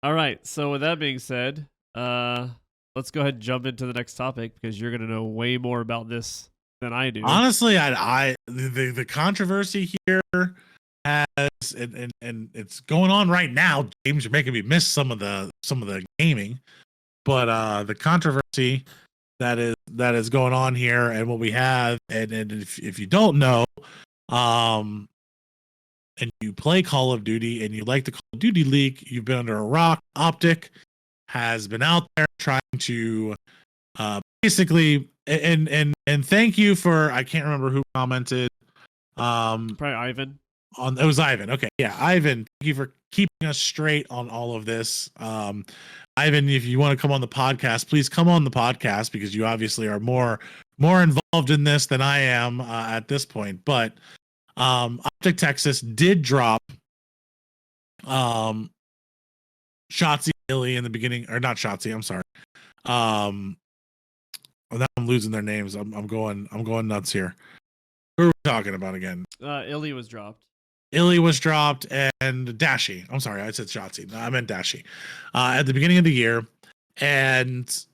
All right. So with that being said, let's go ahead and jump into the next topic because you're gonna know way more about this than I do. Honestly, the controversy here has and it's going on right now. James, you're making me miss some of the gaming, but the controversy that is going on here and what we have, and if you don't know, and you play Call of Duty and you like the Call of Duty League, you've been under a rock. Optic has been out there trying to basically and thank you for, I can't remember who commented. Probably Ivan. It was Ivan. Okay, yeah, Ivan. Thank you for keeping us straight on all of this. Ivan, if you want to come on the podcast, please come on the podcast because you obviously are more involved in this than I am at this point. But Optic Texas did drop Shotzi Illy in the beginning, or not Shotzi, I'm sorry. Now I'm losing their names. I'm going nuts here. Who are we talking about again? Illy was dropped. Illy was dropped, and Dashi. I'm sorry, I said Shotzi. No, I meant Dashi. At the beginning of the year, and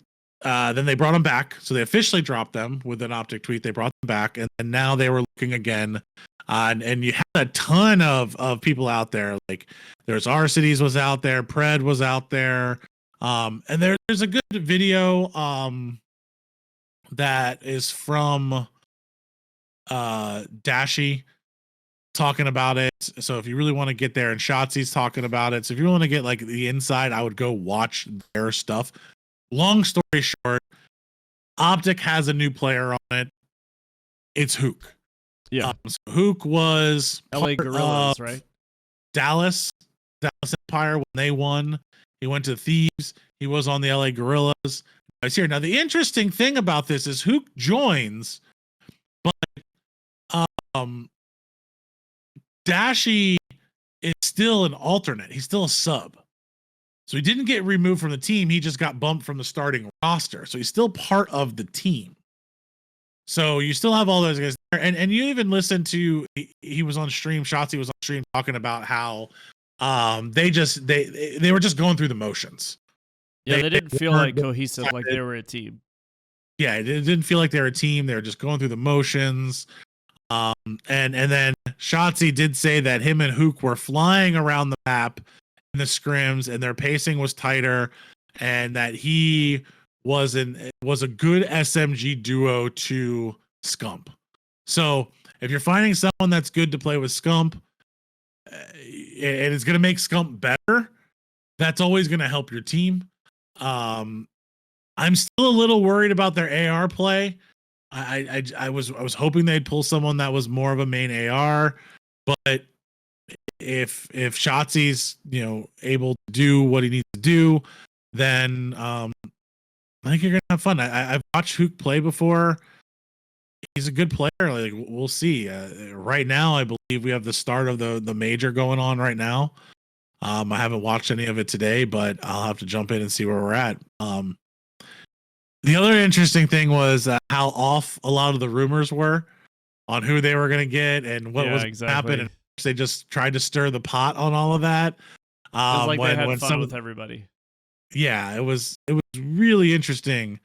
then they brought them back. So they officially dropped them with an Optic tweet. They brought them back, and now they were looking again. And you had a ton of people out there. Like there's Arcides was out there, Pred was out there, and there's a good video that is from Dashi talking about it. So if you really want to get there, and Shotzi's talking about it. So if you want to get like the inside, I would go watch their stuff. Long story short, Optic has a new player on it. It's HUKE. Yeah. So HUKE was LA Gorillas, right? Dallas Empire when they won. He went to Thieves. He was on the LA Gorillas. He's here. Now the interesting thing about this is HUKE joins, but Dashi is still an alternate. He's still a sub. So he didn't get removed from the team. He just got bumped from the starting roster. So he's still part of the team. So you still have all those guys there. And you even listen to, he was on stream, Shotzi was on stream talking about how they were just going through the motions. Yeah, they didn't feel like cohesive, like they were a team. Yeah, it didn't feel like they were a team. They were just going through the motions. And then Shotzi did say that him and HUKE were flying around the map in the scrims, and their pacing was tighter, and that he was a good SMG duo to Scump. So if you're finding someone that's good to play with Scump, and it's going to make Scump better, that's always going to help your team. I'm still a little worried about their AR play. I was hoping they'd pull someone that was more of a main AR, but if Shotzi's able to do what he needs to do, then I think you're gonna have fun. I've watched HUKE play before. He's a good player. Like we'll see. Right now, I believe we have the start of the major going on right now. I haven't watched any of it today, but I'll have to jump in and see where we're at. The other interesting thing was how off a lot of the rumors were on who they were going to get and what was going to happen. And they just tried to stir the pot on all of that. It was like they had fun with everybody. Yeah, it was really interesting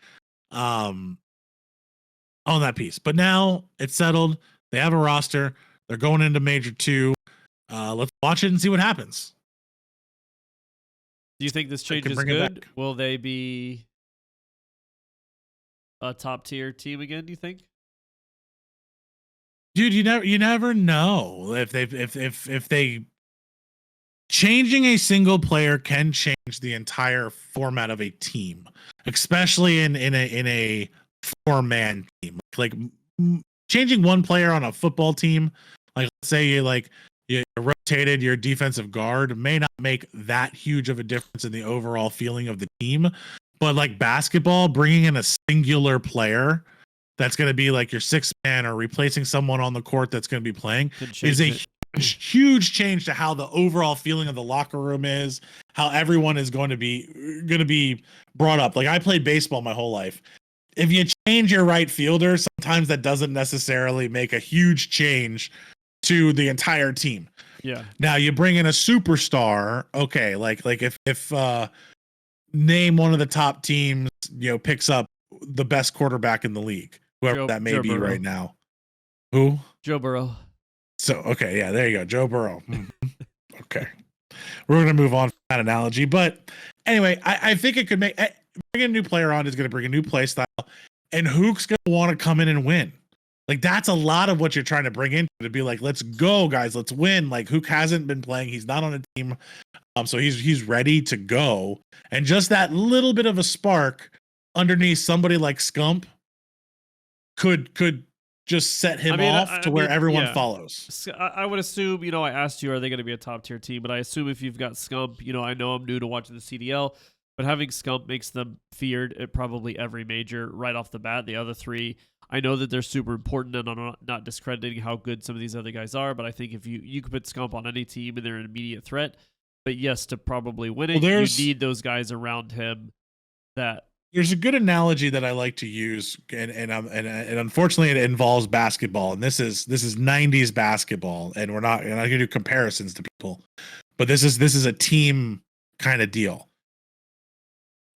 on that piece. But now it's settled. They have a roster. They're going into Major 2. Let's watch it and see what happens. Do you think this change is good? Will they be a top tier team again, do you think? Dude, you never know if they changing a single player can change the entire format of a team, especially in a 4-man team. Like changing one player on a football team, like let's say you rotated your defensive guard, may not make that huge of a difference in the overall feeling of the team. But like basketball, bringing in a singular player that's going to be like your 6th man or replacing someone on the court that's going to be playing is a huge change to how the overall feeling of the locker room is, how everyone is going to be brought up. Like I played baseball my whole life. If you change your right fielder, sometimes that doesn't necessarily make a huge change to the entire team. Yeah. Now you bring in a superstar. Okay. Like if name one of the top teams, picks up the best quarterback in the league, whoever that may Joe be Burrow. right now. Who? Joe Burrow. So, okay. Yeah, there you go. Joe Burrow. Okay. We're going to move on from that analogy. But anyway, I think it could bringing a new player on is going to bring a new play style, and HUKE's going to want to come in and win. Like, that's a lot of what you're trying to bring in to be like, let's go, guys, let's win. Like, HUKE hasn't been playing. He's not on a team. So he's ready to go. And just that little bit of a spark underneath somebody like Scump could just set him off to where everyone follows. I would assume, I asked you, are they going to be a top tier team? But I assume if you've got Scump, I know I'm new to watching the CDL, but having Scump makes them feared at probably every major right off the bat. The other three, I know that they're super important, and I'm not discrediting how good some of these other guys are, but I think if you could put Scump on any team and they're an immediate threat. But yes, to probably win it, you need those guys around him. There's a good analogy that I like to use, and unfortunately it involves basketball, and this is 90s basketball, and we're not going to do comparisons to people, but this is a team kind of deal.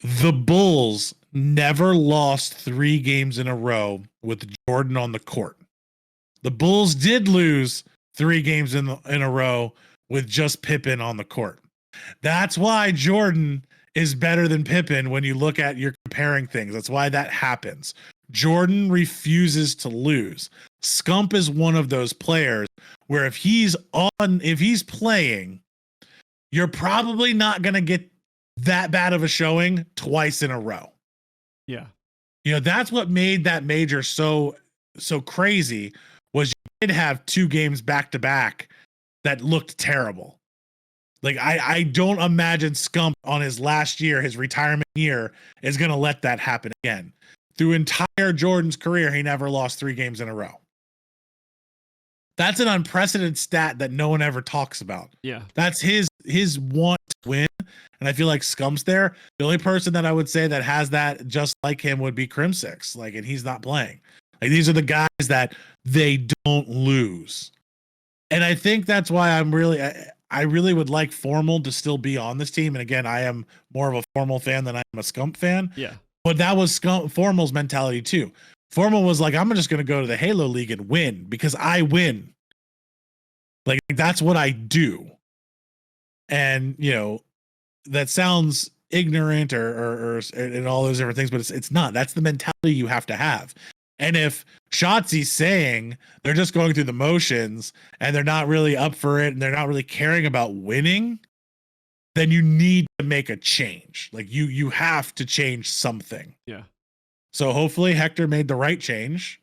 The Bulls never lost 3 games in a row with Jordan on the court. The Bulls did lose 3 games in a row with just Pippen on the court. That's why Jordan is better than Pippen when you look at you're comparing things. That's why that happens. Jordan refuses to lose. Scump is one of those players where if he's playing, you're probably not going to get that bad of a showing twice in a row. Yeah. That's what made that major so crazy was you did have 2 games back to back that looked terrible. Like, I don't imagine Scump on his last year, his retirement year, is going to let that happen again. Through entire Jordan's career, he never lost 3 games in a row. That's an unprecedented stat that no one ever talks about. Yeah. That's his want to win, and I feel like Scump's there. The only person that I would say that has that just like him would be Crimsix, and he's not playing. Like, these are the guys that they don't lose. And I think that's why I really would like Formal to still be on this team. And again, I am more of a Formal fan than I am a Scump fan. Yeah. But that was Formal's mentality too. Formal was like, I'm just going to go to the Halo League and win because I win. Like, that's what I do. And, that sounds ignorant or and all those different things, but it's not. That's the mentality you have to have. And if Shotzi's saying they're just going through the motions and they're not really up for it and they're not really caring about winning, then you need to make a change. Like, you have to change something. Yeah. So hopefully Hector made the right change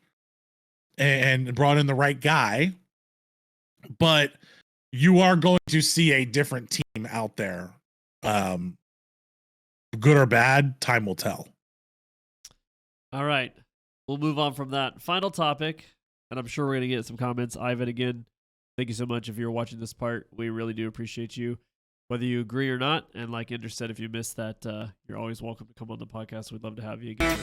and brought in the right guy. But you are going to see a different team out there. Good or bad, time will tell. All right. We'll move on from that. Final topic, and I'm sure we're going to get some comments. Ivan, again, thank you so much if you're watching this part. We really do appreciate you, whether you agree or not. And like Ender said, if you missed that, you're always welcome to come on the podcast. We'd love to have you again.